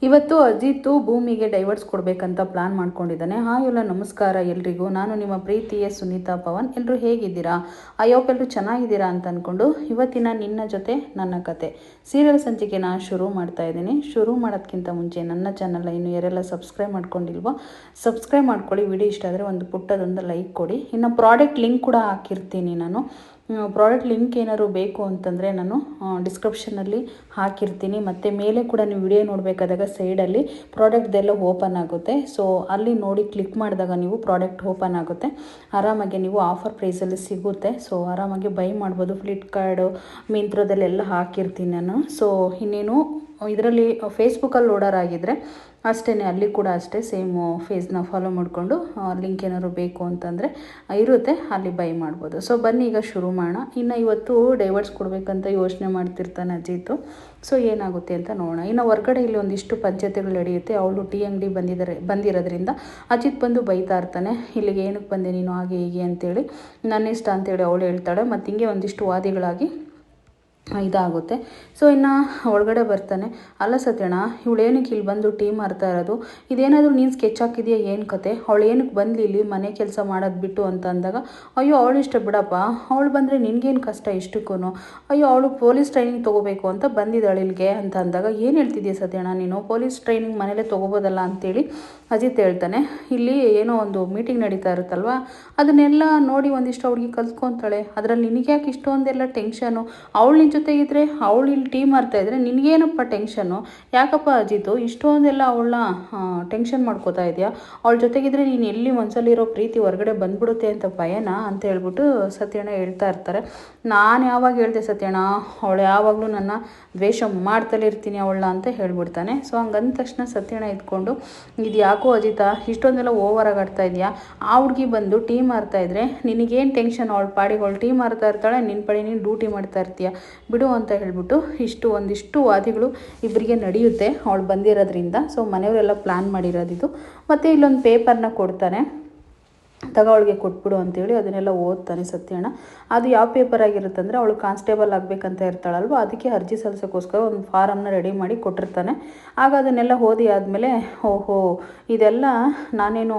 ಇವತ್ತು ಅಜಿತ್ ಭೂಮಿಗೆ ಡೈವರ್ಸ್ ಕೊಡಬೇಕಂತ ಪ್ಲಾನ್ ಮಾಡ್ಕೊಂಡಿದ್ದಾನೆ. ಹಾಯ್ ಎಲ್ಲ ನಮಸ್ಕಾರ ಎಲ್ರಿಗೂ. ನಾನು ನಿಮ್ಮ ಪ್ರೀತಿಯ ಸುನೀತಾ ಪವನ್. ಎಲ್ಲರೂ ಹೇಗಿದ್ದೀರಾ? ಹೋಪ್ ಎಲ್ಲರೂ ಚೆನ್ನಾಗಿದ್ದೀರಾ ಅಂತ ಅಂದ್ಕೊಂಡು ಇವತ್ತಿನ ನಿನ್ನ ಜೊತೆ ನನ್ನ ಕತೆ ಸೀರಿಯಲ್ ಸಂಚಿಕೆನ ಶುರು ಮಾಡ್ತಾ ಇದ್ದೀನಿ. ಶುರು ಮಾಡೋದಕ್ಕಿಂತ ಮುಂಚೆ ನನ್ನ ಚಾನಲ್ ಇನ್ನು ಯಾರೆಲ್ಲ ಸಬ್ಸ್ಕ್ರೈಬ್ ಮಾಡ್ಕೊಂಡಿಲ್ವೋ ಸಬ್ಸ್ಕ್ರೈಬ್ ಮಾಡ್ಕೊಳ್ಳಿ. ವಿಡಿಯೋ ಇಷ್ಟ ಆದರೆ ಒಂದು ಪುಟ್ಟದೊಂದು ಲೈಕ್ ಕೊಡಿ. ಇನ್ನು ಪ್ರಾಡಕ್ಟ್ ಲಿಂಕ್ ಕೂಡ ಹಾಕಿರ್ತೀನಿ. ನಾನು ಪ್ರಾಡಕ್ಟ್ ಲಿಂಕ್ ಏನಾದ್ರು ಬೇಕು ಅಂತಂದರೆ ನಾನು ಡಿಸ್ಕ್ರಿಪ್ಷನಲ್ಲಿ ಹಾಕಿರ್ತೀನಿ. ಮತ್ತು ಮೇಲೆ ಕೂಡ ನೀವು ವಿಡಿಯೋ ನೋಡಬೇಕಾದಾಗ ಸೈಡಲ್ಲಿ ಪ್ರಾಡಕ್ಟ್ದೆಲ್ಲ ಓಪನ್ ಆಗುತ್ತೆ. ಸೊ ಅಲ್ಲಿ ನೋಡಿ ಕ್ಲಿಕ್ ಮಾಡಿದಾಗ ನೀವು ಪ್ರಾಡಕ್ಟ್ ಓಪನ್ ಆಗುತ್ತೆ. ಆರಾಮಾಗಿ ನೀವು ಆಫರ್ ಪ್ರೈಸಲ್ಲಿ ಸಿಗುತ್ತೆ. ಸೊ ಆರಾಮಾಗಿ ಬೈ ಮಾಡ್ಬೋದು. ಫ್ಲಿಪ್ಕಾರ್ಟು ಮಿಂತ್ರದಲ್ಲೆಲ್ಲ ಹಾಕಿರ್ತೀನಿ ನಾನು. ಸೊ ಇನ್ನೇನು ಇದರಲ್ಲಿ ಫೇಸ್ಬುಕ್ಕಲ್ಲಿ ಓಡರ್ ಆಗಿದ್ದರೆ ಅಷ್ಟೇ, ಅಲ್ಲಿ ಕೂಡ ಅಷ್ಟೇ ಸೇಮು ಫೇಸ್ನ ಫಾಲೋ ಮಾಡಿಕೊಂಡು ಲಿಂಕ್ ಏನಾದ್ರು ಬೇಕು ಅಂತಂದರೆ ಇರುತ್ತೆ, ಅಲ್ಲಿ ಬೈ ಮಾಡ್ಬೋದು. ಸೊ ಬನ್ನಿ ಈಗ ಶುರು ಮಾಡೋಣ. ಇನ್ನು ಇವತ್ತು ಡೈವರ್ಸ್ ಕೊಡಬೇಕಂತ ಯೋಚನೆ ಮಾಡ್ತಿರ್ತಾನೆ ಅಜಿತ್ತು. ಸೊ ಏನಾಗುತ್ತೆ ಅಂತ ನೋಡೋಣ. ಇನ್ನು ಹೊರ್ಗಡೆ ಇಲ್ಲಿ ಒಂದಿಷ್ಟು ಪಂಚಾಯತಿಗಳು ನಡೆಯುತ್ತೆ. ಅವಳು ಟೀ ಅಂಗಡಿ ಬಂದಿರೋದ್ರಿಂದ ಅಜಿತ್ ಬಂದು ಬೈತಾ ಇರ್ತಾನೆ. ಇಲ್ಲಿಗೆ ಏನಕ್ಕೆ ಬಂದೆ ನೀನು, ಹಾಗೆ ಹೀಗೆ ಅಂತೇಳಿ, ನನ್ನ ಇಷ್ಟ ಅಂತೇಳಿ ಅವಳು ಹೇಳ್ತಾಳೆ. ಮತ್ತು ಹಿಂಗೆ ಒಂದಿಷ್ಟು ವಾದಿಗಳಾಗಿ ಇದಾಗುತ್ತೆ. ಸೊ ಇನ್ನು ಒಳಗಡೆ ಬರ್ತಾನೆ. ಅಲ್ಲ ಸತ್ಯಣ್ಣ, ಇವಳು ಏನಕ್ಕೆ ಇಲ್ಲಿ ಬಂದು ಟೀ ಮಾರ್ತಾ ಇರೋದು, ಇದೇನಾದರೂ ನೀನು ಸ್ಕೆಚ್ ಹಾಕಿದೆಯಾ, ಏನು ಕತೆ, ಅವಳು ಏನಕ್ಕೆ ಬಂದು ಇಲ್ಲಿ ಮನೆ ಕೆಲಸ ಮಾಡೋದು ಬಿಟ್ಟು ಅಂತ ಅಂದಾಗ, ಅಯ್ಯೋ ಅವಳು ಇಷ್ಟ ಬಿಡಪ್ಪ, ಅವಳು ಬಂದರೆ ನಿನಗೇನು ಕಷ್ಟ ಇಷ್ಟಕ್ಕೂ, ಅಯ್ಯೋ ಅವಳು ಪೊಲೀಸ್ ಟ್ರೈನಿಂಗ್ ತೊಗೋಬೇಕು ಅಂತ ಬಂದಿದ್ದಾಳೆ ಇಲ್ಲಿಗೆ ಅಂತ ಅಂದಾಗ, ಏನು ಹೇಳ್ತಿದ್ದೀಯ ಸತ್ಯಣ್ಣ ನೀನು, ಪೊಲೀಸ್ ಟ್ರೈನಿಂಗ್ ಮನೇಲೇ ತೊಗೋಬೋದಲ್ಲ ಅಂತೇಳಿ ಅಜಿತ್ ಹೇಳ್ತಾನೆ. ಇಲ್ಲಿ ಏನೋ ಒಂದು ಮೀಟಿಂಗ್ ನಡೀತಾ ಇರುತ್ತಲ್ವ, ಅದನ್ನೆಲ್ಲ ನೋಡಿ ಒಂದಿಷ್ಟು ಅವ್ಳಿಗೆ ಕಲ್ತ್ಕೊತಾಳೆ. ಅದರಲ್ಲಿ ನಿನಗೆ ಯಾಕೆ ಇಷ್ಟೊಂದೆಲ್ಲ ಟೆನ್ಷನು, ಅವಳು ನಿನ್ನ ಜೊತೆಗಿದ್ರೆ, ಅವಳು ಇಲ್ಲಿ ಟೀ ಮಾರ್ತಾಯಿದ್ರೆ ನಿನಗೇನಪ್ಪ ಟೆನ್ಷನ್ನು, ಯಾಕಪ್ಪ ಅಜಿತು ಇಷ್ಟೊಂದೆಲ್ಲ ಅವಳನ್ನ ಟೆನ್ಷನ್ ಮಾಡ್ಕೋತಾ ಇದೆಯಾ, ಅವಳ ಜೊತೆಗಿದ್ರೆ ನೀನು ಎಲ್ಲಿ ಮನಸ್ಸಲ್ಲಿರೋ ಪ್ರೀತಿ ಹೊರಗಡೆ ಬಂದ್ಬಿಡುತ್ತೆ ಅಂತ ಭಯನಾ ಅಂತ ಹೇಳ್ಬಿಟ್ಟು ಸತ್ಯಣ್ಣ ಹೇಳ್ತಾ ಇರ್ತಾರೆ. ನಾನು ಯಾವಾಗ ಹೇಳ್ದೆ ಸತ್ಯಣ್ಣ, ಅವಳು ಯಾವಾಗಲೂ ನನ್ನ ದ್ವೇಷ ಮಾಡ್ತಲೇ ಇರ್ತೀನಿ ಅವಳನ್ನ ಅಂತ ಹೇಳ್ಬಿಡ್ತಾನೆ. ಸೊ ಹಂಗಂದ ತಕ್ಷಣ ಸತ್ಯಣ್ಣ ಇದ್ಕೊಂಡು, ಇದು ಯಾಕೋ ಅಜಿತ ಇಷ್ಟೊಂದೆಲ್ಲ ಓವರಾಗಿ ಆಡ್ತಾ ಇದೆಯಾ, ಆ ಹುಡುಗಿ ಬಂದು ಟೀ ಮಾರ್ತಾ ಇದ್ರೆ ನಿನಗೇನು ಟೆನ್ಷನ್, ಅವಳ ಪಾಡಿಗೆ ಅವಳು ಟೀ ಮಾರ್ತಾ ಇರ್ತಾಳೆ, ನಿನ್ನ ಪಾಡಿ ನೀನು ಡ್ಯೂಟಿ ಮಾಡ್ತಾ ಇರ್ತೀಯ ಬಿಡು ಅಂತ ಹೇಳ್ಬಿಟ್ಟು ಒಂದಿಷ್ಟು ವಾದಿಗಳು ಇಬ್ಬರಿಗೆ ನಡೆಯುತ್ತೆ ಅವಳು ಬಂದಿರೋದ್ರಿಂದ. ಸೊ ಮನೆಯವರೆಲ್ಲ ಪ್ಲ್ಯಾನ್ ಮಾಡಿರೋದಿದು. ಮತ್ತು ಇಲ್ಲೊಂದು ಪೇಪರ್ನ ಕೊಡ್ತಾನೆ, ಅವಳಿಗೆ ಕೊಟ್ಬಿಡು ಅಂತೇಳಿ ಅದನ್ನೆಲ್ಲ ಓದ್ತಾನೆ ಸತ್ಯಣ್ಣ. ಅದು ಯಾವ ಪೇಪರ್ ಆಗಿರುತ್ತೆ ಅಂದರೆ, ಅವಳು ಕಾನ್ಸ್ಟೇಬಲ್ ಆಗಬೇಕಂತ ಇರ್ತಾಳಲ್ವ, ಅದಕ್ಕೆ ಅರ್ಜಿ ಸಲ್ಲಿಸೋಕ್ಕೋಸ್ಕರ ಒಂದು ಫಾರಮ್ನ ರೆಡಿ ಮಾಡಿ ಕೊಟ್ಟಿರ್ತಾನೆ. ಆಗ ಅದನ್ನೆಲ್ಲ ಓದಿ ಆದಮೇಲೆ, ಓಹೋ ಇದೆಲ್ಲ ನಾನೇನು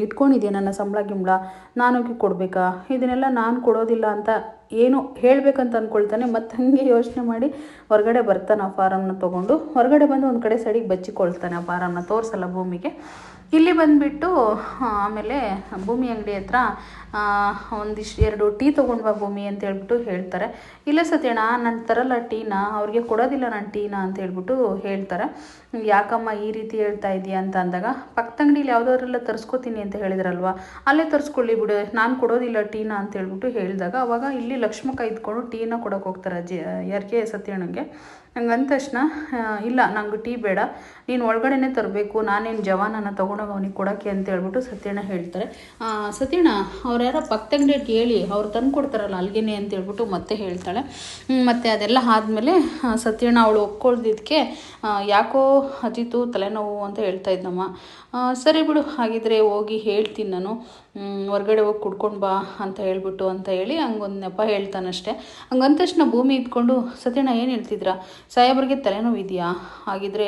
ಇಟ್ಕೊಂಡಿದ್ದೆ, ನನ್ನ ಸಂಬಳ ಗಿಂಬಳ ನಾನು ಕೊಡಬೇಕಾ, ಇದನ್ನೆಲ್ಲ ನಾನು ಕೊಡೋದಿಲ್ಲ ಅಂತ ಏನು ಹೇಳಬೇಕಂತ ಅಂದ್ಕೊಳ್ತಾನೆ. ಮತ್ತು ಹಾಗೆ ಯೋಚನೆ ಮಾಡಿ ಹೊರಗಡೆ ಬರ್ತಾನೆ. ಆ ಫಾರಮ್ನ ತೊಗೊಂಡು ಹೊರಗಡೆ ಬಂದು ಒಂದು ಕಡೆ ಸೈಡಿಗೆ ಬಚ್ಚಿಕೊಳ್ತಾನೆ. ಆ ಫಾರಮ್ನ ತೋರಿಸಲ್ಲ ಭೂಮಿಗೆ. ಇಲ್ಲಿ ಬಂದುಬಿಟ್ಟು ಆಮೇಲೆ ಭೂಮಿ ಅಂಗಡಿ ಹತ್ರ ಒಂದಿಷ್ಟು 2 ಟೀ ತೊಗೊಂಡ್ವಾ ಭೂಮಿ ಅಂತ ಹೇಳ್ಬಿಟ್ಟು ಹೇಳ್ತಾರೆ. ಇಲ್ಲ ಸತ್ಯಣ್ಣ ನಾನು ತರಲ್ಲ ಟೀನ, ಅವ್ರಿಗೆ ಕೊಡೋದಿಲ್ಲ ನಾನು ಟೀನ ಅಂತ ಹೇಳ್ಬಿಟ್ಟು ಹೇಳ್ತಾರೆ. ಯಾಕಮ್ಮ ಈ ರೀತಿ ಹೇಳ್ತಾ ಇದೆಯಾ ಅಂತ ಅಂದಾಗ, ಪಕ್ಕದ ಅಂಗಡಿಲಿ ಯಾವುದಾದ್ರೆಲ್ಲ ತರಿಸ್ಕೋತೀನಿ ಅಂತ ಹೇಳಿದ್ರಲ್ವ, ಅಲ್ಲೇ ತರಿಸ್ಕೊಳ್ಳಿ ಬಿಡು, ನಾನು ಕೊಡೋದಿಲ್ಲ ಟೀನ ಅಂತ ಹೇಳ್ಬಿಟ್ಟು ಹೇಳಿದಾಗ, ಅವಾಗ ಇಲ್ಲಿ ಲಕ್ಷ್ಮಕ್ಕ ಇದ್ಕೊಂಡು ಟೀನ ಕೊಡೋಕೆ ಹೋಗ್ತಾರೆ ಯಾರಿಗೆ, ಸತ್ಯಣ್ಣಗೆ. ಹಂಗಂದ ತಕ್ಷಣ, ಇಲ್ಲ ನಂಗೆ ಟೀ ಬೇಡ, ನೀನು ಒಳಗಡೆನೇ ತರಬೇಕು, ನಾನೇನು ಜವಾನನ ತೊಗೊಂಡೋಗಿ ಅವನಿಗೆ ಕೊಡೋಕ್ಕೆ ಅಂತ ಹೇಳ್ಬಿಟ್ಟು ಸತ್ಯಣ್ಣ ಹೇಳ್ತಾರೆ. ಸತ್ಯಣ್ಣ ಅವ್ರು ಯಾರೋ ಪಕ್ಕದ ಅಂಗಡಿಗೆ ಹೇಳಿ ಅವ್ರು ತಂದು ಕೊಡ್ತಾರಲ್ಲ ಅಲ್ಲಿಗೆ ಅಂತ ಹೇಳ್ಬಿಟ್ಟು ಮತ್ತೆ ಹೇಳ್ತಾಳೆ. ಮತ್ತು ಅದೆಲ್ಲ ಆದಮೇಲೆ ಸತ್ಯಣ್ಣ ಅವಳು ಒಪ್ಕೊಳ್ದಿದ್ದಕ್ಕೆ, ಯಾಕೋ ಅಜಿತು ತಲೆನೋವು ಅಂತ ಹೇಳ್ತಾ ಇದ್ದಮ್ಮ. ಸರಿ ಬಿಡು ಹಾಗಿದ್ರೆ ಹೋಗಿ ಹೇಳ್ತೀನಿ ನಾನು, ಹೊರಗಡೆ ಹೋಗಿ ಕುಡ್ಕೊಂಡು ಬಾ ಅಂತ ಹೇಳ್ಬಿಟ್ಟು ಅಂತ ಹೇಳಿ ಹಂಗೊಂದು ನೆಪ ಹೇಳ್ತಾನಷ್ಟೆ. ಹಂಗಂದ ತಕ್ಷಣ ಭೂಮಿ ಇದ್ಕೊಂಡು, ಸತ್ಯಣ್ಣ ಏನು ಹೇಳ್ತಿದ್ರಾ, ಸಾಹೇಬ್ರಿಗೆ ತಲೆನೋವು ಇದೆಯಾ, ಹಾಗಿದ್ರೆ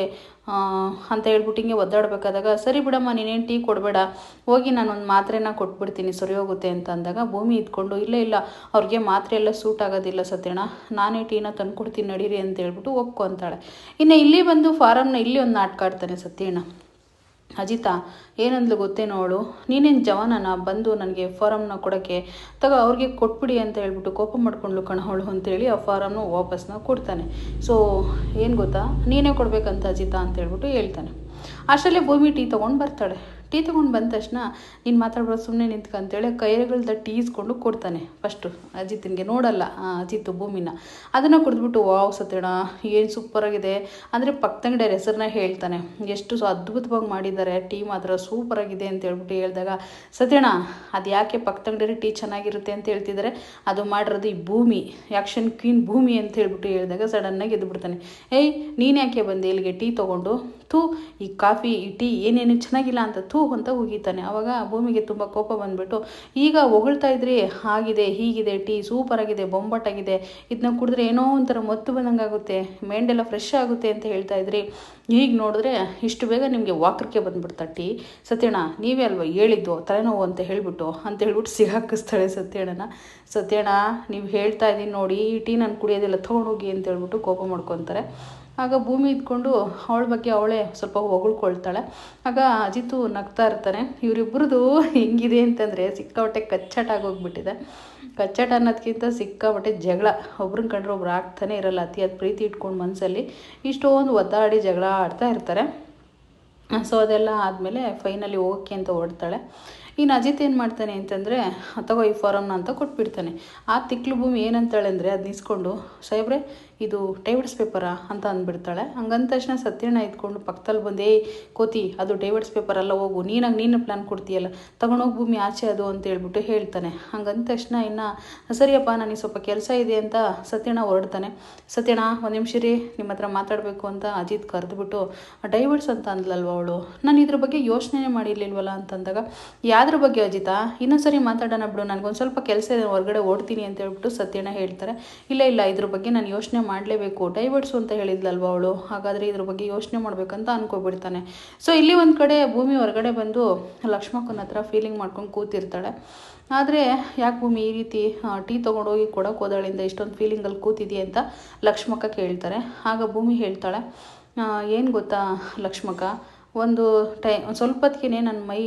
ಅಂತ ಹೇಳ್ಬಿಟ್ಟು ಹಿಂಗೆ ಒದ್ದಾಡಬೇಕಾದಾಗ, ಸರಿ ಬಿಡಮ್ಮ ನೀನೇನು ಟೀ ಕೊಡಬೇಡ, ಹೋಗಿ ನಾನೊಂದು ಮಾತ್ರೆನ ಕೊಟ್ಬಿಡ್ತೀನಿ ಸರಿ ಹೋಗುತ್ತೆ ಅಂತ ಅಂದಾಗ, ಭೂಮಿ ಇದ್ಕೊಂಡು, ಇಲ್ಲ ಅವ್ರಿಗೆ ಮಾತ್ರೆ ಎಲ್ಲ ಸೂಟ್ ಆಗೋದಿಲ್ಲ ಸತ್ಯಣ್ಣ, ನಾನೇ ಟೀನ ತಂದು ಕೊಡ್ತೀನಿ ನಡೀರಿ ಅಂತ ಹೇಳ್ಬಿಟ್ಟು ಒಪ್ಕೊಂತಾಳೆ. ಇನ್ನು ಇಲ್ಲಿ ಬಂದು ಫಾರಮ್ನ ಇಲ್ಲಿ ಒಂದು ನಾಟಕ ಆಡ್ತಾನೆ ಸತ್ಯಣ್ಣ. ಅಜಿತಾ ಏನಂದ್ಲು ಗೊತ್ತೇನೋ ಅವಳು, ನೀನೇನು ಜವಾನನ ಬಂದು ನನಗೆ ಫಾರಮ್ನ ಕೊಡೋಕ್ಕೆ, ಅವ್ರಿಗೆ ಕೊಟ್ಬಿಡಿ ಅಂತ ಹೇಳ್ಬಿಟ್ಟು ಕೋಪ ಮಾಡ್ಕೊಂಡ್ಲು ಕಣವಳು ಅಂತೇಳಿ ಆ ಫಾರಮ್ನ ವಾಪಸ್ನ ಕೊಡ್ತಾನೆ. ಸೊ ಏನು ಗೊತ್ತಾ, ನೀನೇ ಕೊಡಬೇಕಂತ ಅಜಿತಾ ಅಂತ ಹೇಳ್ಬಿಟ್ಟು ಹೇಳ್ತಾನೆ. ಅಷ್ಟರಲ್ಲೇ ಭೂಮಿ ಟೀ ತೊಗೊಂಡು ಬರ್ತಾಳೆ. ಟೀ ತೊಗೊಂಡು ಬಂದ ತಕ್ಷಣ, ನೀನು ಮಾತಾಡ್ಬೋದು ಸುಮ್ಮನೆ ನಿಂತ್ಕಂತೇಳಿ ಕೈಗಳ್ದ ಟೀ ಇಸ್ಕೊಂಡು ಕೊಡ್ತಾನೆ. ಫಸ್ಟು ಅಜಿತ್ನಿಗೆ ನೋಡಲ್ಲ ಅಜಿತ್ತು ಭೂಮಿನ. ಅದನ್ನು ಕುಡಿದ್ಬಿಟ್ಟು, ವಾವ್ ಸತ್ಯಣ್ಣ ಏನು ಸೂಪರಾಗಿದೆ ಅಂದರೆ, ಪಕ್ಕದಂಗಡಿಯವ್ರ ಹೆಸರನ್ನ ಹೇಳ್ತಾನೆ, ಎಷ್ಟು ಅದ್ಭುತವಾಗಿ ಮಾಡಿದ್ದಾರೆ ಟೀ, ಮಾತ್ರ ಸೂಪರಾಗಿದೆ ಅಂತ ಹೇಳ್ಬಿಟ್ಟು ಹೇಳಿದಾಗ, ಸತ್ಯಣ್ಣ ಅದು ಯಾಕೆ ಪಕ್ಕದಂಗಡಿಯವ್ರಿಗೆ ಟೀ ಚೆನ್ನಾಗಿರುತ್ತೆ ಅಂತ ಹೇಳ್ತಿದ್ದಾರೆ, ಅದು ಮಾಡಿರೋದು ಈ ಭೂಮಿ, ಆ್ಯಕ್ಷನ್ ಕ್ವೀನ್ ಭೂಮಿ ಅಂತ ಹೇಳ್ಬಿಟ್ಟು ಹೇಳಿದಾಗ ಸಡನ್ನಾಗಿ ಎದ್ದುಬಿಡ್ತಾನೆ. ಏಯ್ ನೀನು ಯಾಕೆ ಬಂದೆ ಇಲ್ಲಿಗೆ ಟೀ ತೊಗೊಂಡು, ಥೂ ಈ ಕಾಫಿ ಈ ಟೀ ಏನೇನು ಚೆನ್ನಾಗಿಲ್ಲ ಅಂತ, ಥೂ ಥೂ ಅಂತ ಉಗಿತಾನೆ. ಆವಾಗ ಭೂಮಿಗೆ ತುಂಬ ಕೋಪ ಬಂದುಬಿಟ್ಟು, ಈಗ ಹೊಗಳ್ತಾ ಇದ್ರಿ ಆಗಿದೆ ಹೀಗಿದೆ, ಟೀ ಸೂಪರಾಗಿದೆ, ಬೊಂಬಾಟಾಗಿದೆ, ಇದನ್ನ ಕುಡಿದ್ರೆ ಏನೋ ಒಂಥರ ಮತ್ತು ಬಂದಂಗೆ ಆಗುತ್ತೆ, ಮೈಂಡೆಲ್ಲ ಫ್ರೆಶ್ ಆಗುತ್ತೆ ಅಂತ ಹೇಳ್ತಾ ಇದ್ರಿ, ಈಗ ನೋಡಿದ್ರೆ ಇಷ್ಟು ಬೇಗ ನಿಮಗೆ ವಾಕರಿಕೆ ಬಂದುಬಿಡ್ತಾ ಟೀ. ಸತ್ಯಣ್ಣ ನೀವೇ ಅಲ್ವ ಹೇಳಿದ್ದು ತಲೆನೋವು ಅಂತ ಹೇಳ್ಬಿಟ್ಟು ಸಿಗಾಕಿಸ್ತಾಳೆ ಸತ್ಯಣ್ಣನ. ಸತ್ಯಣ್ಣ ನೀವು ಹೇಳ್ತಾ ಇದ್ದೀನಿ ನೋಡಿ, ಈ ಟೀ ನಾನು ಕುಡಿಯೋದಿಲ್ಲ, ತೊಗೊಂಡೋಗಿ ಅಂತ ಹೇಳ್ಬಿಟ್ಟು ಕೋಪ ಮಾಡ್ಕೊತಾರೆ. ಆಗ ಭೂಮಿ ಇದ್ಕೊಂಡು ಅವಳ ಬಗ್ಗೆ ಅವಳೇ ಸ್ವಲ್ಪ ಹೊಗಳ್ಕೊಳ್ತಾಳೆ. ಆಗ ಅಜಿತು ನಗ್ತಾ ಇರ್ತಾನೆ. ಇವರಿಬ್ಬರದು ಹೆಂಗಿದೆ ಅಂತಂದರೆ ಸಿಕ್ಕಾಪಟ್ಟೆ ಕಚ್ಚಾಟ ಆಗೋಗ್ಬಿಟ್ಟಿದೆ. ಕಚ್ಚಾಟ ಅನ್ನೋದಕ್ಕಿಂತ ಸಿಕ್ಕಾಪಟ್ಟೆ ಜಗಳ, ಒಬ್ರನ್ನ ಕಂಡ್ರೆ ಒಬ್ರು ಆಗ್ತಾನೆ ಇರಲ್ಲ. ಅತಿಯಾದ ಪ್ರೀತಿ ಇಟ್ಕೊಂಡು ಮನಸ್ಸಲ್ಲಿ ಇಷ್ಟೊಂದು ಒದ್ದಾಡಿ ಜಗಳ ಆಡ್ತಾ ಇರ್ತಾರೆ. ಸೊ ಅದೆಲ್ಲ ಆದಮೇಲೆ ಫೈನಲಿ ಹೋಗೋಕ್ಕೆ ಅಂತ ಹೊರಡ್ತಾಳೆ. ಇನ್ನು ಅಜಿತ್ ಏನು ಮಾಡ್ತಾನೆ ಅಂತಂದರೆ, ತಗೋ ಈ ಫಾರಮ್ನ ಅಂತ ಕೊಟ್ಬಿಡ್ತಾನೆ. ಆ ತಿಕ್ಲು ಭೂಮಿ ಏನಂತಾಳೆ ಅಂದರೆ, ಅದು ನಿಸ್ಕೊಂಡು, ಸಾಹೇಬ್ರೆ ಇದು ಡೈವರ್ಸ್ ಪೇಪರಾ ಅಂತ ಅಂದ್ಬಿಡ್ತಾಳೆ. ಹಂಗಂದ ತಕ್ಷಣ ಸತ್ಯಣ್ಣ ಇದ್ಕೊಂಡು ಪಕ್ಕದಲ್ಲಿ ಬಂದು, ಕೋತಿ ಅದು ಡೈವರ್ಸ್ ಪೇಪರ್ ಅಲ್ಲ, ಹೋಗು ನೀನು ಪ್ಲ್ಯಾನ್ ಕೊಡ್ತೀಯಲ್ಲ, ತಗೊಂಡೋಗಿ ಭೂಮಿ ಆಚೆ ಅದು ಅಂತ ಹೇಳ್ಬಿಟ್ಟು ಹೇಳ್ತಾನೆ. ಹಂಗಂದ ತಕ್ಷಣ ಇನ್ನು ಸರಿಯಪ್ಪ ನನಗೆ ಸ್ವಲ್ಪ ಕೆಲಸ ಇದೆ ಅಂತ ಸತ್ಯಣ್ಣ ಹೊರಡ್ತಾನೆ. ಸತ್ಯಣ್ಣ ಒಂದು ನಿಮಿಷ ರೀ, ನಿಮ್ಮ ಹತ್ರ ಮಾತಾಡಬೇಕು ಅಂತ ಅಜಿತ್ ಕರೆದ್ಬಿಟ್ಟು, ಡೈವರ್ಸ್ ಅಂತ ಅಂದ್ಲಲ್ವ ಅವಳು, ನಾನು ಇದ್ರ ಬಗ್ಗೆ ಯೋಚನೆ ಮಾಡಿರ್ಲಿಲ್ವಲ್ಲ ಅಂತಂದಾಗ, ಯಾವ್ದ್ರ ಬಗ್ಗೆ ಅಜಿತಾ, ಇನ್ನೊಂದ್ಸರಿ ಮಾತಾಡೋಣ ಬಿಡು, ನನಗೊಂದು ಸ್ವಲ್ಪ ಕೆಲಸ ಇದೆ, ಹೊರಗಡೆ ಓಡ್ತೀನಿ ಅಂತ ಹೇಳ್ಬಿಟ್ಟು ಸತ್ಯಣ್ಣ ಹೇಳ್ತಾರೆ. ಇಲ್ಲ ಇದ್ರ ಬಗ್ಗೆ ನಾನು ಯೋಚನೆ ಮಾಡಲೇಬೇಕು, ಡೈವರ್ಸು ಅಂತ ಹೇಳಿದ್ಲಲ್ವ ಅವಳು, ಹಾಗಾದರೆ ಇದ್ರ ಬಗ್ಗೆ ಯೋಚನೆ ಮಾಡಬೇಕಂತ ಅನ್ಕೊಬಿಡ್ತಾನೆ. ಸೊ ಇಲ್ಲಿ ಒಂದು ಕಡೆ ಭೂಮಿ ಹೊರಗಡೆ ಬಂದು ಲಕ್ಷ್ಮಕ್ಕನ ಹತ್ರ ಫೀಲಿಂಗ್ ಮಾಡ್ಕೊಂಡು ಕೂತಿರ್ತಾಳೆ. ಆದರೆ ಯಾಕೆ ಭೂಮಿ ಈ ರೀತಿ ಟೀ ತೊಗೊಂಡೋಗಿ ಕೊಡೋಕೆ ಹೋದಾಳಿಂದ ಇಷ್ಟೊಂದು ಫೀಲಿಂಗಲ್ಲಿ ಕೂತಿದೆಯಾ ಅಂತ ಲಕ್ಷ್ಮಕ್ಕ ಕೇಳ್ತಾರೆ. ಆಗ ಭೂಮಿ ಹೇಳ್ತಾಳೆ, ಏನು ಗೊತ್ತಾ ಲಕ್ಷ್ಮಕ್ಕ, ಒಂದು ಸ್ವಲ್ಪ ಹೊತ್ತಿಗೆ ನನ್ನ ಮೈ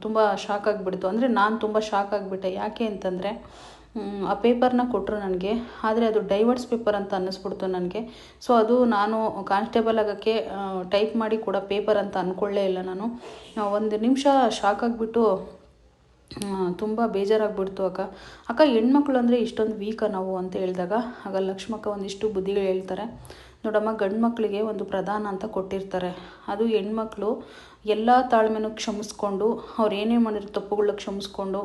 ತುಂಬ ಶಾಕ್ ಆಗಿಬಿಡ್ತು. ಅಂದರೆ ನಾನು ತುಂಬ ಶಾಕ್ ಆಗಿಬಿಟ್ಟೆ. ಯಾಕೆ ಅಂತಂದರೆ ಆ ಪೇಪರ್ನ ಕೊಟ್ಟರು ನನಗೆ, ಆದರೆ ಅದು ಡೈವರ್ಸ್ ಪೇಪರ್ ಅಂತ ಅನ್ನಿಸ್ಬಿಡ್ತು ನನಗೆ. ಸೊ ಅದು ನಾನು ಕಾನ್ಸ್ಟೇಬಲ್ ಆಗೋಕ್ಕೆ ಟೈಪ್ ಮಾಡಿ ಕೊಡೋ ಪೇಪರ್ ಅಂತ ಅಂದ್ಕೊಳ್ಳೇ ಇಲ್ಲ. ನಾನು ಒಂದು ನಿಮಿಷ ಶಾಕ್ ಆಗಿಬಿಟ್ಟು ತುಂಬ ಬೇಜಾರಾಗ್ಬಿಡ್ತು. ಅಕ್ಕ ಹೆಣ್ಮಕ್ಳು ಅಂದರೆ ಇಷ್ಟೊಂದು ವೀಕ ನಾವು ಅಂತ ಹೇಳಿದಾಗ, ಆಗ ಲಕ್ಷ್ಮಕ್ಕ ಒಂದಿಷ್ಟು ಬುದ್ಧಿಗಳು ಹೇಳ್ತಾರೆ. ನೋಡಮ್ಮ, ಗಂಡು ಮಕ್ಕಳಿಗೆ ಒಂದು ಪ್ರಧಾನ ಅಂತ ಕೊಟ್ಟಿರ್ತಾರೆ, ಅದು ಹೆಣ್ಮಕ್ಳು ಎಲ್ಲ ತಾಳ್ಮೆನೂ ಕ್ಷಮಿಸ್ಕೊಂಡು, ಅವ್ರು ಏನೇ ಮಾಡಿರೋ ತಪ್ಪುಗಳನ್ನ ಕ್ಷಮಿಸ್ಕೊಂಡು,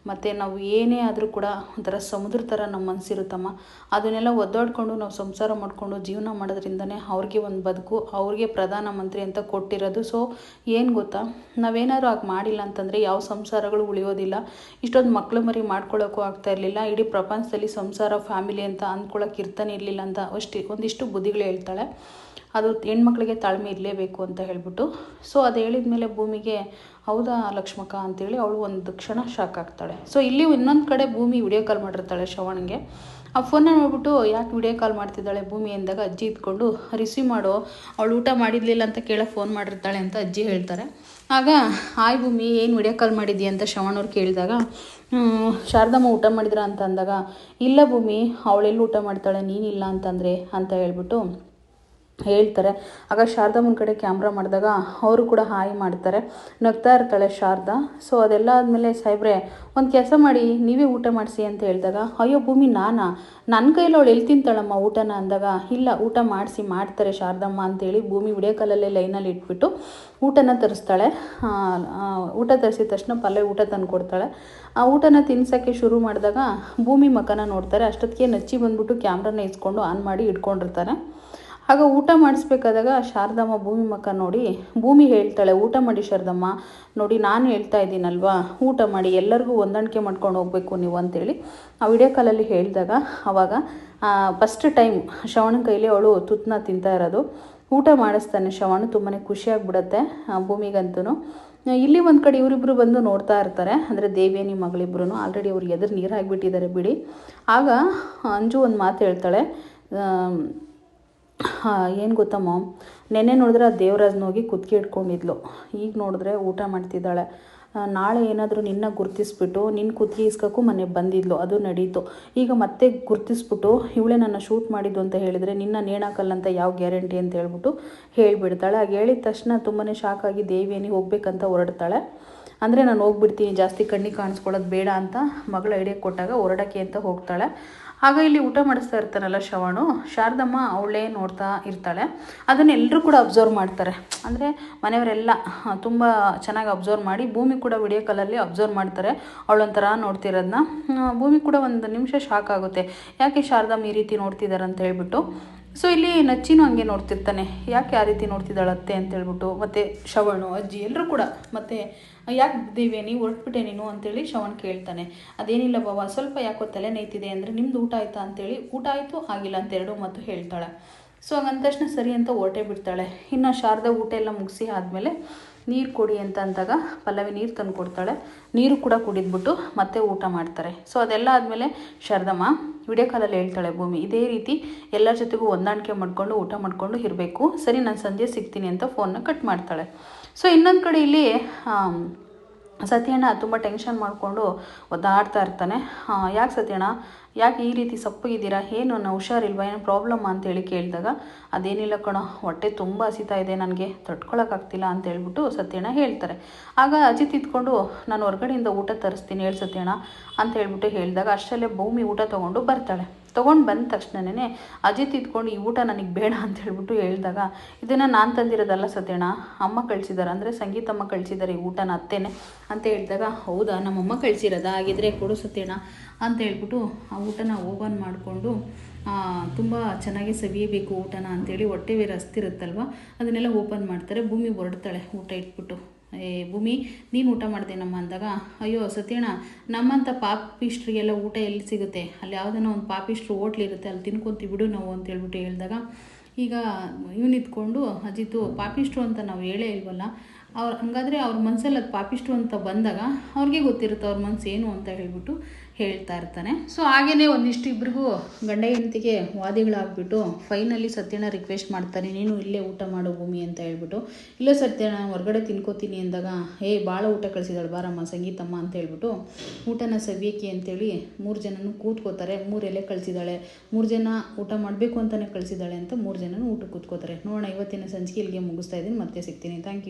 ಮತ್ತು ನಾವು ಏನೇ ಆದರೂ ಕೂಡ ಒಂಥರ ಸಮುದ್ರ ಥರ ನಮ್ಮ ಮನಸ್ಸಿರುತ್ತಮ್ಮ, ಅದನ್ನೆಲ್ಲ ಒದ್ದಾಡ್ಕೊಂಡು ನಾವು ಸಂಸಾರ ಮಾಡಿಕೊಂಡು ಜೀವನ ಮಾಡೋದ್ರಿಂದನೇ ಅವ್ರಿಗೆ ಒಂದು ಬದುಕು, ಅವ್ರಿಗೆ ಪ್ರಧಾನಮಂತ್ರಿ ಅಂತ ಕೊಟ್ಟಿರೋದು. ಸೊ ಏನು ಗೊತ್ತಾ, ನಾವೇನಾದ್ರು ಆಗ ಮಾಡಿಲ್ಲ ಅಂತಂದರೆ ಯಾವ ಸಂಸಾರಗಳು ಉಳಿಯೋದಿಲ್ಲ, ಇಷ್ಟೊಂದು ಮಕ್ಕಳು ಮರಿ ಮಾಡ್ಕೊಳ್ಳೋಕ್ಕೂ ಆಗ್ತಾ ಇರಲಿಲ್ಲ, ಇಡೀ ಪ್ರಪಂಚದಲ್ಲಿ ಸಂಸಾರ ಫ್ಯಾಮಿಲಿ ಅಂತ ಅಂದ್ಕೊಳ್ಳೋಕೆ ಇರ್ತಾನೆ ಇರಲಿಲ್ಲ ಅಂತ ಒಂದಿಷ್ಟು ಬುದ್ಧಿಗಳು ಹೇಳ್ತಾಳೆ. ಅದು ಹೆಣ್ಮಕ್ಳಿಗೆ ತಾಳ್ಮೆ ಇರಲೇಬೇಕು ಅಂತ ಹೇಳ್ಬಿಟ್ಟು. ಸೊ ಅದು ಹೇಳಿದ ಮೇಲೆ ಭೂಮಿಗೆ, ಹೌದಾ ಲಕ್ಷ್ಮಕ್ಕ ಅಂತೇಳಿ ಅವಳು ಒಂದು ಕ್ಷಣ ಶಾಕ್ ಆಗ್ತಾಳೆ. ಸೊ ಇಲ್ಲಿ ಇನ್ನೊಂದು ಕಡೆ ಭೂಮಿ ವಿಡಿಯೋ ಕಾಲ್ ಮಾಡಿರ್ತಾಳೆ ಶ್ರವಣ್ಗೆ. ಆ ಫೋನ್ನ ನೋಡ್ಬಿಟ್ಟು ಯಾಕೆ ವಿಡಿಯೋ ಕಾಲ್ ಮಾಡ್ತಿದ್ದಾಳೆ ಭೂಮಿ ಅಂದಾಗ, ಅಜ್ಜಿ ಇದ್ಕೊಂಡು ರಿಸೀವ್ ಮಾಡು, ಅವಳು ಊಟ ಮಾಡಿರಲಿಲ್ಲ ಅಂತ ಕೇಳೋಕೆ ಫೋನ್ ಮಾಡಿರ್ತಾಳೆ ಅಂತ ಅಜ್ಜಿ ಹೇಳ್ತಾರೆ. ಆಗ ಹಾಯ್ ಭೂಮಿ, ಏನು ವಿಡಿಯೋ ಕಾಲ್ ಮಾಡಿದ್ದೀಯ ಅಂತ ಶ್ರವಣವ್ರು ಕೇಳಿದಾಗ, ಶಾರದಮ್ಮ ಊಟ ಮಾಡಿದ್ರಾ ಅಂತ ಅಂದಾಗ, ಇಲ್ಲ ಭೂಮಿ ಅವಳೆಲ್ಲಿ ಊಟ ಮಾಡ್ತಾಳೆ ನೀನಿಲ್ಲ ಅಂತಂದರೆ ಅಂತ ಹೇಳ್ಬಿಟ್ಟು ಹೇಳ್ತಾರೆ. ಆಗ ಶಾರದಮ್ಮನ ಕಡೆ ಕ್ಯಾಮ್ರಾ ಮಾಡಿದಾಗ ಅವರು ಕೂಡ ಹಾಯ್ ಮಾಡ್ತಾರೆ, ನಗ್ತಾ ಇರ್ತಾಳೆ ಶಾರದಾ. ಸೊ ಅದೆಲ್ಲ ಆದಮೇಲೆ, ಸಾಹೇಬ್ರೆ ಒಂದು ಕೆಲಸ ಮಾಡಿ ನೀವೇ ಊಟ ಮಾಡಿಸಿ ಅಂತ ಹೇಳಿದಾಗ, ಅಯ್ಯೋ ಭೂಮಿ ನನ್ನ ಕೈಯಲ್ಲಿ ಅವಳು ಎಲ್ಲಿ ತಿಂತಾಳಮ್ಮ ಊಟನ ಅಂದಾಗ, ಇಲ್ಲ ಊಟ ಮಾಡ್ತಾರೆ ಶಾರದಮ್ಮ ಅಂತೇಳಿ ಭೂಮಿ ವಿಡಿಯೋ ಕಾಲಲ್ಲೇ ಲೈನಲ್ಲಿ ಇಟ್ಬಿಟ್ಟು ಊಟನ ತರಿಸ್ತಾಳೆ. ಊಟ ತರಿಸಿದ ತಕ್ಷಣ ಪಲ್ಯ ಊಟ ತಂದು ಕೊಡ್ತಾಳೆ. ಆ ಊಟನ ತಿನ್ಸೋಕ್ಕೆ ಶುರು ಮಾಡಿದಾಗ ಭೂಮಿ ಮಕ್ಕನ ನೋಡ್ತಾರೆ. ಅಷ್ಟೊತ್ತಿಗೆ ನಚ್ಚಿ ಬಂದ್ಬಿಟ್ಟು ಕ್ಯಾಮ್ರಾನ ಇಸ್ಕೊಂಡು ಆನ್ ಮಾಡಿ ಇಟ್ಕೊಂಡಿರ್ತಾರೆ. ಆಗ ಊಟ ಮಾಡಿಸ್ಬೇಕಾದಾಗ ಶಾರದಮ್ಮ ಭೂಮಿ ಮಕ್ಕ ನೋಡಿ ಭೂಮಿ ಹೇಳ್ತಾಳೆ, ಊಟ ಮಾಡಿ ಶಾರದಮ್ಮ, ನೋಡಿ ನಾನು ಹೇಳ್ತಾ ಇದ್ದೀನಲ್ವಾ, ಊಟ ಮಾಡಿ, ಎಲ್ಲರಿಗೂ ಹೊಂದಾಣಿಕೆ ಮಾಡ್ಕೊಂಡು ಹೋಗಬೇಕು ನೀವು ಅಂತೇಳಿ ಆ ವಿಡಿಯೋ ಕಾಲಲ್ಲಿ ಹೇಳಿದಾಗ, ಆವಾಗ ಫಸ್ಟ್ ಟೈಮ್ ಶ್ರವಣನ ಕೈಲಿ ಅವಳು ತುತ್ತನ್ನ ತಿಂತಾ ಇರೋದು. ಊಟ ಮಾಡಿಸ್ತಾನೆ ಶ್ರವಣ, ತುಂಬಾ ಖುಷಿಯಾಗಿಬಿಡುತ್ತೆ ಭೂಮಿಗಂತೂ. ಇಲ್ಲಿ ಒಂದು ಕಡೆ ಇವರಿಬ್ಬರು ಬಂದು ನೋಡ್ತಾ ಇರ್ತಾರೆ, ಅಂದರೆ ದೇವಿಯನಿ ಮಗಳಿಬ್ರು. ಆಲ್ರೆಡಿ ಅವ್ರಿಗೆ ಎದುರು ನೀರು ಆಗಿಬಿಟ್ಟಿದ್ದಾರೆ ಬಿಡಿ. ಆಗ ಅಂಜು ಒಂದು ಮಾತು ಹೇಳ್ತಾಳೆ, ಏನು ಗೊತ್ತಾ ಮಾಮ್, ನೆನ್ನೆ ನೋಡಿದ್ರೆ ಆ ದೇವರಾಜ್ನ ಹೋಗಿ ಕುತ್ತಿಗೆ ಇಟ್ಕೊಂಡಿದ್ಲು, ಈಗ ನೋಡಿದ್ರೆ ಊಟ ಮಾಡ್ತಿದ್ದಾಳೆ. ನಾಳೆ ಏನಾದರೂ ನಿನ್ನ ಗುರ್ತಿಸ್ಬಿಟ್ಟು ನಿನ್ನ ಕುತ್ತಿಗೆ ಇಸ್ಕೋಕ್ಕೂ ಮನೆ ಬಂದಿದ್ಲು, ಅದು ನಡೀತು. ಈಗ ಮತ್ತೆ ಗುರ್ತಿಸ್ಬಿಟ್ಟು ಇವಳೇ ನನ್ನ ಶೂಟ್ ಮಾಡಿದ್ದು ಅಂತ ಹೇಳಿದರೆ ನಿನ್ನ ನೇಣಾಕಲ್ಲಂತ ಯಾವ ಗ್ಯಾರಂಟಿ ಅಂತ ಹೇಳ್ಬಿಟ್ಟು ಹೇಳಿಬಿಡ್ತಾಳೆ. ಆಗ ಹೇಳಿದ ತಕ್ಷಣ ತುಂಬಾ ಶಾಕ್ ಆಗಿ ದೇವಿಯನಿಗೆ ಹೋಗ್ಬೇಕಂತ ಹೊರಡ್ತಾಳೆ. ಅಂದರೆ ನಾನು ಹೋಗ್ಬಿಡ್ತೀನಿ, ಜಾಸ್ತಿ ಕಣ್ಣಿಗೆ ಕಾಣಿಸ್ಕೊಳ್ಳೋದು ಬೇಡ ಅಂತ ಮಗಳ ಐಡಿಯಾ ಕೊಟ್ಟಾಗ ಹೊರಡೋಕ್ಕೆ ಅಂತ ಹೋಗ್ತಾಳೆ. ಆಗ ಇಲ್ಲಿ ಊಟ ಮಾಡಿಸ್ತಾ ಇರ್ತಾನಲ್ಲ ಶ್ರವಣು, ಶಾರದಮ್ಮ ಅವಳೇ ನೋಡ್ತಾ ಇರ್ತಾಳೆ. ಅದನ್ನು ಎಲ್ಲರೂ ಕೂಡ ಅಬ್ಸರ್ವ್ ಮಾಡ್ತಾರೆ, ಅಂದರೆ ಮನೆಯವರೆಲ್ಲ ತುಂಬ ಚೆನ್ನಾಗಿ ಅಬ್ಸರ್ವ್ ಮಾಡಿ, ಭೂಮಿ ಕೂಡ ವಿಡಿಯೋ ಕಾಲಲ್ಲಿ ಅಬ್ಸರ್ವ್ ಮಾಡ್ತಾರೆ ಅವಳೊಂಥರ ನೋಡ್ತಿರೋದನ್ನ. ಭೂಮಿ ಕೂಡ ಒಂದು ನಿಮಿಷ ಶಾಕ್ ಆಗುತ್ತೆ, ಯಾಕೆ ಶಾರದಮ್ಮ ಈ ರೀತಿ ನೋಡ್ತಿದ್ದಾರೆ ಅಂತ ಹೇಳ್ಬಿಟ್ಟು. ಸೊ ಇಲ್ಲಿ ನಚ್ಚಿನೂ ಹಂಗೆ ನೋಡ್ತಿರ್ತಾನೆ, ಯಾಕೆ ಆ ರೀತಿ ನೋಡ್ತಿದ್ದಾಳತ್ತೆ ಅಂತೇಳ್ಬಿಟ್ಟು. ಮತ್ತು ಶ್ರವಣು, ಅಜ್ಜಿ ಎಲ್ಲರೂ ಕೂಡ. ಮತ್ತು ಯಾಕೆ ದೇವಿ ನೀವು ಹೊರಟ್ಬಿಟ್ಟೆ ನೀನು ಅಂತೇಳಿ ಶ್ರವಣ್ ಕೇಳ್ತಾನೆ. ಅದೇನಿಲ್ಲ ಬಾವ, ಸ್ವಲ್ಪ ಯಾಕೋ ತಲೆ ನೋಯ್ತಿದೆ ಅಂದರೆ ನಿಮ್ದು ಊಟ ಆಯಿತಾ ಅಂತೇಳಿ, ಊಟ ಆಯಿತು ಆಗಿಲ್ಲ ಅಂತ ಎರಡು ಮಾತು ಹೇಳ್ತಾಳೆ. ಸೊ ಹಂಗಂದ ತಕ್ಷಣ ಸರಿ ಅಂತ ಹೊರಟೇ ಬಿಡ್ತಾಳೆ. ಇನ್ನು ಶಾರದಾ ಊಟ ಎಲ್ಲ ಮುಗಿಸಿ ಆದಮೇಲೆ ನೀರು ಕೊಡಿ ಅಂತ ಅಂದಾಗ ಪಲ್ಲವಿ ನೀರು ತಂದು ಕೊಡ್ತಾಳೆ. ನೀರು ಕೂಡ ಕುಡಿದ್ಬಿಟ್ಟು ಮತ್ತೆ ಊಟ ಮಾಡ್ತಾರೆ. ಸೊ ಅದೆಲ್ಲ ಆದಮೇಲೆ ಶಾರದಮ್ಮ ವಿಡಿಯೋ ಕಾಲಲ್ಲಿ ಹೇಳ್ತಾಳೆ ಭೂಮಿ, ಇದೇ ರೀತಿ ಎಲ್ಲರ ಜೊತೆಗೂ ಹೊಂದಾಣಿಕೆ ಮಾಡಿಕೊಂಡು ಊಟ ಮಾಡಿಕೊಂಡು ಇರಬೇಕು, ಸರಿ ನಾನು ಸಂಜೆ ಸಿಗ್ತೀನಿ ಅಂತ ಫೋನ್ನ ಕಟ್ ಮಾಡ್ತಾಳೆ. ಸೊ ಇನ್ನೊಂದು ಕಡೆ ಇಲ್ಲಿ ಸತ್ಯಣ್ಣ ತುಂಬ ಟೆನ್ಷನ್ ಮಾಡಿಕೊಂಡು ಒದ್ದಾಡ್ತಾ ಇರ್ತಾನೆ. ಯಾಕೆ ಸತ್ಯಣ್ಣ, ಯಾಕೆ ಈ ರೀತಿ ಸಪ್ಪಗಿದ್ದೀರಾ, ಏನು ನಾನು ಹುಷಾರಿಲ್ವಾ, ಏನು ಪ್ರಾಬ್ಲಮ್ ಅಂತೇಳಿ ಕೇಳಿದಾಗ, ಅದೇನಿಲ್ಲ ಕಣೋ, ಹೊಟ್ಟೆ ತುಂಬ ಹಸಿತಾ ಇದೆ, ನನಗೆ ತಡ್ಕೊಳಕ್ಕಾಗ್ತಿಲ್ಲ ಅಂತ ಹೇಳ್ಬಿಟ್ಟು ಸತ್ಯಣ್ಣ ಹೇಳ್ತಾರೆ. ಆಗ ಅಜಿತ್ ಇದ್ಕೊಂಡು ನಾನು ಹೊರಗಡೆಯಿಂದ ಊಟ ತರಿಸ್ತೀನಿ ಹೇಳಿ ಸತ್ಯಣ್ಣ ಅಂತ ಹೇಳ್ಬಿಟ್ಟು ಹೇಳಿದಾಗ ಅಷ್ಟರಲ್ಲೇ ಭೂಮಿ ಊಟ ತೊಗೊಂಡು ಬರ್ತಾಳೆ. ತೊಗೊಂಡು ಬಂದ ತಕ್ಷಣವೇ ಅಜಿತ್ ಇದ್ಕೊಂಡು ಈ ಊಟ ನನಗೆ ಬೇಡ ಅಂತ ಹೇಳ್ಬಿಟ್ಟು ಹೇಳಿದಾಗ, ಇದನ್ನು ನಾನು ತಂದಿರೋದಲ್ಲ ಸತ್ಯಣ್ಣ, ಅಮ್ಮ ಕಳಿಸಿದ್ದಾರೆ, ಅಂದರೆ ಸಂಗೀತಮ್ಮ ಕಳಿಸಿದ್ದಾರೆ ಈ ಊಟನ ಅತ್ತೇನೆ ಅಂತ ಹೇಳಿದಾಗ, ಹೌದಾ ನಮ್ಮಮ್ಮ ಕಳಿಸಿರೋದ, ಹಾಗಿದ್ರೆ ಕೊಡು ಸತ್ಯಣ್ಣ ಅಂತ ಹೇಳ್ಬಿಟ್ಟು ಆ ಊಟನ ಓಪನ್ ಮಾಡಿಕೊಂಡು ತುಂಬ ಚೆನ್ನಾಗಿ ಸವಿಯಬೇಕು ಊಟನ ಅಂಥೇಳಿ ಹೊಟ್ಟೆ ಬೇರೆ ಹಸ್ತಿರುತ್ತಲ್ವ, ಅದನ್ನೆಲ್ಲ ಓಪನ್ ಮಾಡ್ತಾರೆ. ಭೂಮಿ ಹೊರಡ್ತಾಳೆ ಊಟ ಇಟ್ಬಿಟ್ಟು. ಭೂಮಿ ನೀನು ಊಟ ಮಾಡ್ದೇನಮ್ಮ ಅಂದಾಗ, ಅಯ್ಯೋ ಸತ್ಯಣ್ಣ, ನಮ್ಮಂಥ ಪಾಪಿಷ್ಟ್ರಿಗೆಲ್ಲ ಊಟ ಎಲ್ಲಿ ಸಿಗುತ್ತೆ, ಅಲ್ಲಿ ಯಾವುದನ್ನ ಒಂದು ಪಾಪಿಷ್ಟ್ರು ಹೋಟ್ಲಿರುತ್ತೆ, ಅಲ್ಲಿ ತಿನ್ಕೊತೀವಿ ಬಿಡು ನಾವು ಅಂತ ಹೇಳ್ಬಿಟ್ಟು ಹೇಳಿದಾಗ, ಈಗ ಇವನಿದ್ಕೊಂಡು ಅಜಿತು ಪಾಪಿಷ್ಟ್ರು ಅಂತ ನಾವು ಹೇಳೇ ಇಲ್ವಲ್ಲ, ಅವ್ರು ಹಂಗಾದರೆ ಅವ್ರ ಮನಸ್ಸಲ್ಲಿ ಅದು ಪಾಪಿಷ್ಟು ಅಂತ ಬಂದಾಗ ಅವ್ರಿಗೆ ಗೊತ್ತಿರುತ್ತೆ ಅವ್ರ ಮನಸ್ಸು ಏನು ಅಂತ ಹೇಳ್ಬಿಟ್ಟು ಹೇಳ್ತಾ ಇರ್ತಾನೆ. ಸೊ ಹಾಗೇ ಒಂದಿಷ್ಟು ಇಬ್ರಿಗೂ ಗಂಡ ಹೆಂಡತಿಗೆ ವಾದಿಗಳಾಗ್ಬಿಟ್ಟು ಫೈನಲಿ ಸತ್ಯಣ್ಣ ರಿಕ್ವೆಸ್ಟ್ ಮಾಡ್ತಾನೆ, ನೀನು ಇಲ್ಲೇ ಊಟ ಮಾಡೋ ಭೂಮಿ ಅಂತ ಹೇಳ್ಬಿಟ್ಟು. ಇಲ್ಲ ಸತ್ಯಣ್ಣ ಹೊರಗಡೆ ತಿನ್ಕೋತೀನಿ ಅಂದಾಗ, ಭಾಳ ಊಟ ಕಳಿಸಿದಾಳೆ ಬಾರಮ್ಮ ಸಂಗೀತಮ್ಮ ಅಂತ ಹೇಳ್ಬಿಟ್ಟು ಊಟನ ಸವಿಯಕ್ಕೆ ಅಂತೇಳಿ 3 ಜನನೂ ಕೂತ್ಕೋತಾರೆ. 3 ಎಲೆ ಕಳಿಸಿದಾಳೆ, 3 ಜನ ಊಟ ಮಾಡಬೇಕು ಅಂತಲೇ ಕಳಿಸಿದಾಳೆ ಅಂತ 3 ಜನನೂ ಊಟ ಕೂತ್ಕೋತಾರೆ. ನೋಡೋಣ ಇವತ್ತಿನ ಸಂಚಿಕೆ ಇಲ್ಲಿಗೆ ಮುಗಿಸ್ತಾ ಇದ್ದೀನಿ, ಮತ್ತೆ ಸಿಗ್ತೀನಿ. Thank you.